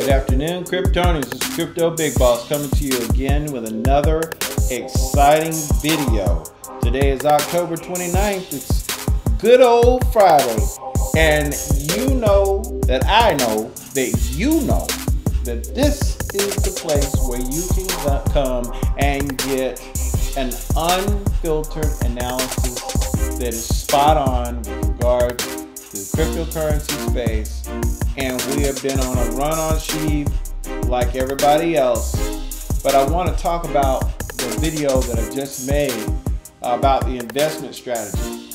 Good afternoon, Kryptonians. This is Crypto Big Boss coming to you again with another exciting video. Today is October 29th. It's good old Friday. And you know that I know that you know that this is the place where you can come and get an unfiltered analysis that is spot on with regard to the cryptocurrency space. And we have been on a run on Shib like everybody else. But I want to talk about the video that I just made about the investment strategy.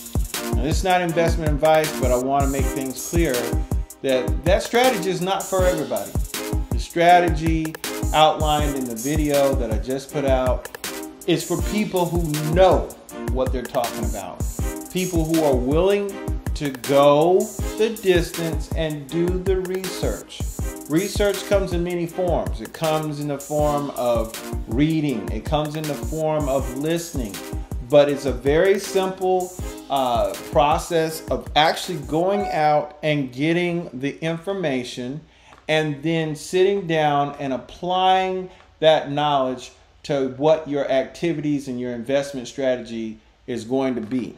Now, this is not investment advice, but I want to make things clear that that strategy is not for everybody. The strategy outlined in the video that I just put out is for people who know what they're talking about. People who are willing to go the distance and do the research. Research comes in many forms. It comes in the form of reading. It comes in the form of listening. But it's a very simple process of actually going out and getting the information and then sitting down and applying that knowledge to what your activities and your investment strategy is going to be.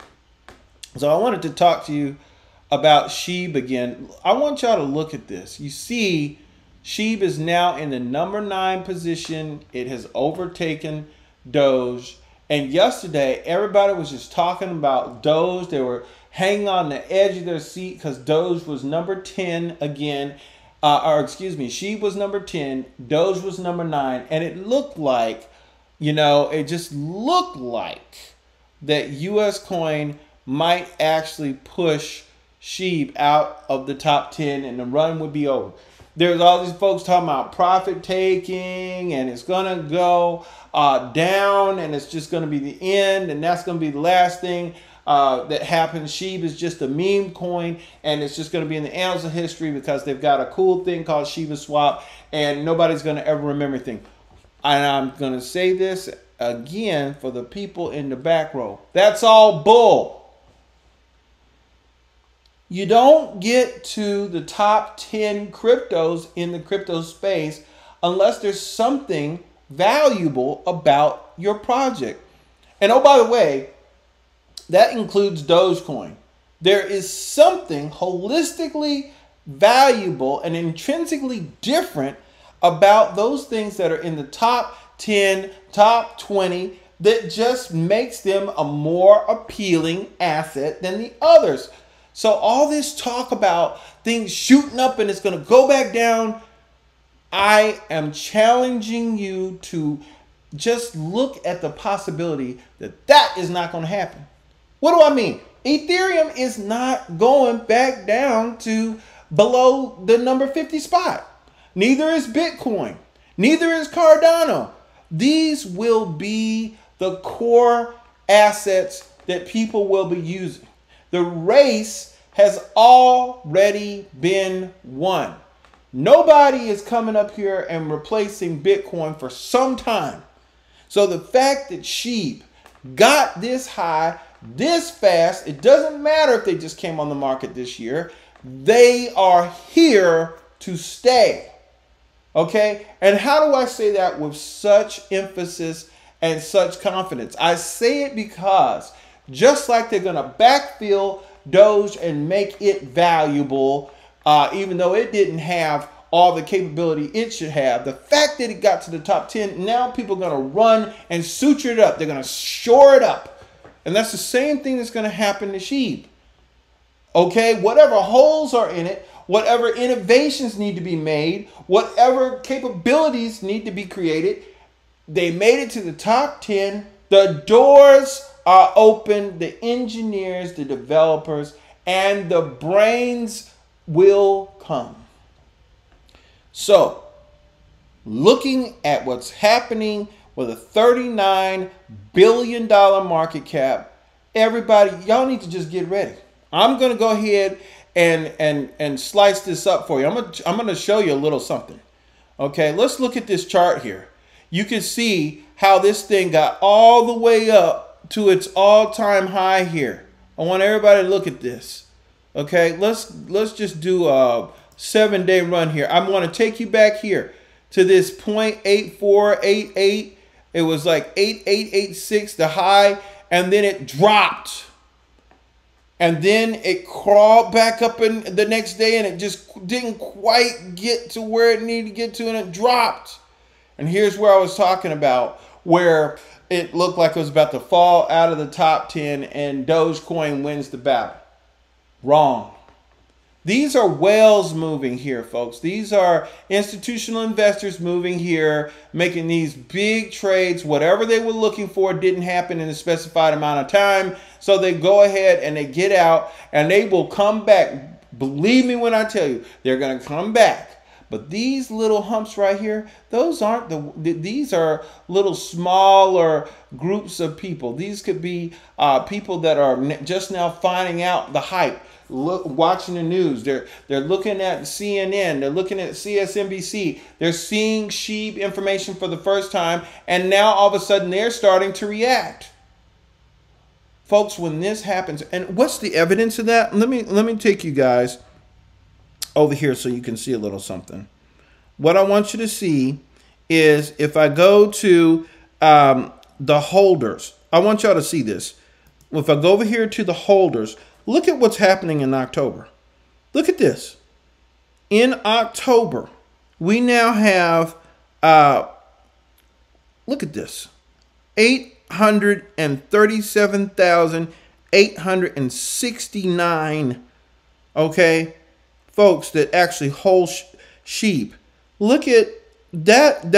So I wanted to talk to you about Shib again. I want y'all to look at this. You see, Shib is now in the number 9 position. It has overtaken Doge. And yesterday, everybody was just talking about Doge. They were hanging on the edge of their seat because Doge was number 10 again. Shib was number 10. Doge was number 9. And it looked like, it just looked like that US coin might actually push Shib out of the top 10 and the run would be over. There's all these folks talking about profit taking and it's going to go down and it's just going to be the end and that's going to be the last thing that happens. Shib is just a meme coin and it's just going to be in the annals of history because they've got a cool thing called Shiba Swap and nobody's going to ever remember anything. And I'm going to say this again for the people in the back row. That's all bull. You don't get to the top 10 cryptos in the crypto space unless there's something valuable about your project. And oh, by the way, that includes Dogecoin. There is something holistically valuable and intrinsically different about those things that are in the top 10, top 20 that just makes them a more appealing asset than the others. So all this talk about things shooting up and it's going to go back down, I am challenging you to just look at the possibility that that is not going to happen. What do I mean? Ethereum is not going back down to below the number 50 spot. Neither is Bitcoin. Neither is Cardano. These will be the core assets that people will be using. The race has already been won. Nobody is coming up here and replacing Bitcoin for some time. So the fact that Shib got this high, this fast, it doesn't matter if they just came on the market this year. They are here to stay. Okay? And how do I say that with such emphasis and such confidence? I say it because just like they're going to backfill Doge and make it valuable, even though it didn't have all the capability it should have, the fact that it got to the top 10, now people are going to run and suture it up. They're going to shore it up. And that's the same thing that's going to happen to Shib. Okay? Whatever holes are in it, whatever innovations need to be made, whatever capabilities need to be created, they made it to the top 10. The doors are open. The engineers, the developers, and the brains will come. So, looking at what's happening with a $39 billion market cap, everybody, y'all need to just get ready. I'm going to go ahead and slice this up for you. I'm going to show you a little something. Okay, let's look at this chart here. You can see how this thing got all the way up to its all-time high here. I want everybody to look at this. Okay, let's just do 7-day run here. I'm going to take you back here to this 0.8488. It was like 8886, the high, and then it dropped. And then it crawled back up in the next day, and it just didn't quite get to where it needed to get to, and it dropped. And here's where I was talking about, where it looked like it was about to fall out of the top 10 and Dogecoin wins the battle. Wrong. These are whales moving here, folks. These are institutional investors moving here, making these big trades. Whatever they were looking for didn't happen in a specified amount of time. So they go ahead and they get out, and they will come back. Believe me when I tell you, they're going to come back. But these little humps right here, those aren't these are little smaller groups of people. These could be people that are just now finding out the hype. Watching the news, they're looking at CNN, they're looking at CSNBC, they're seeing Shib information for the first time, and now all of a sudden they're starting to react. Folks, when this happens, and what's the evidence of that? Let me take you guys over here so you can see a little something. What I want you to see is, if I go to the holders, I want y'all to see this. If I go over here to the holders, look at what's happening in October. Look at this. In October, we now have, look at this, 837,869, okay, folks that actually hold Shib. Look at that,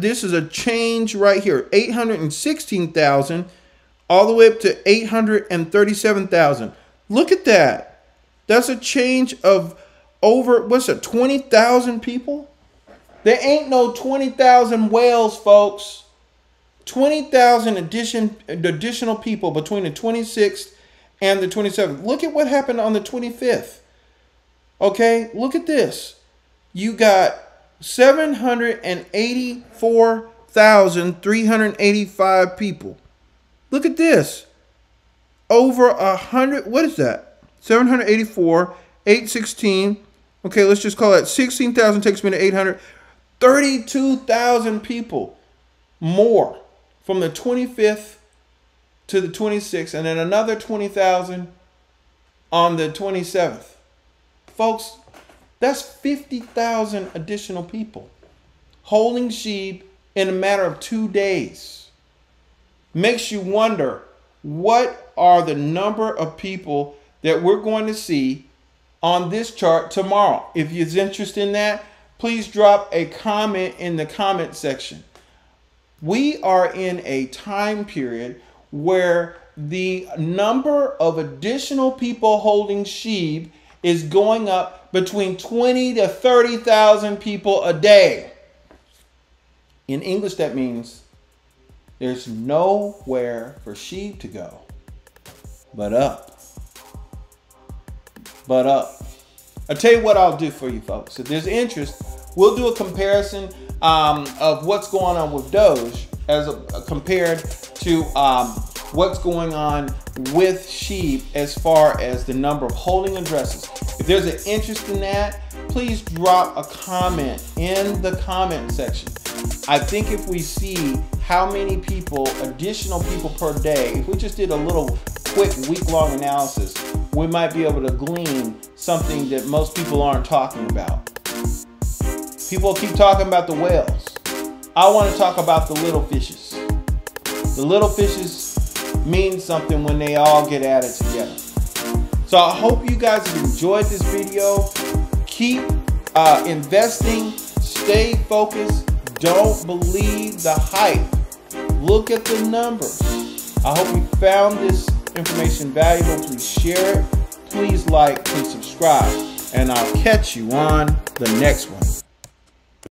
this is a change right here, 816,000 all the way up to 837,000. Look at that. That's a change of over, what's it, 20,000 people? There ain't no 20,000 whales, folks. 20,000 additional people between the 26th and the 27th. Look at what happened on the 25th. Okay, look at this. You got 784,385 people. Look at this. Over 100, what is that? 784, 816. Okay, let's just call that 16,000 takes me to 800. 32,000 people more from the 25th to the 26th, and then another 20,000 on the 27th. Folks, that's 50,000 additional people holding Shib in a matter of 2 days. Makes you wonder, what are the number of people that we're going to see on this chart tomorrow? If you're interested in that, please drop a comment in the comment section. We are in a time period where the number of additional people holding Shib is going up between 20 to 30,000 people a day. In English, that means there's nowhere for Shib to go but up. But up. I'll tell you what I'll do for you folks. If there's interest, we'll do a comparison of what's going on with Doge as compared to what's going on with Shib as far as the number of holding addresses. If there's an interest in that, please drop a comment in the comment section. I think if we see how many people, additional people per day, if we just did a little quick week-long analysis, we might be able to glean something that most people aren't talking about. People keep talking about the whales. I want to talk about the little fishes. The little fishes mean something when they all get added together. So I hope you guys have enjoyed this video. Keep investing, stay focused, don't believe the hype. Look at the numbers. I hope you found this information valuable. Please share it. Please like, please subscribe. And I'll catch you on the next one.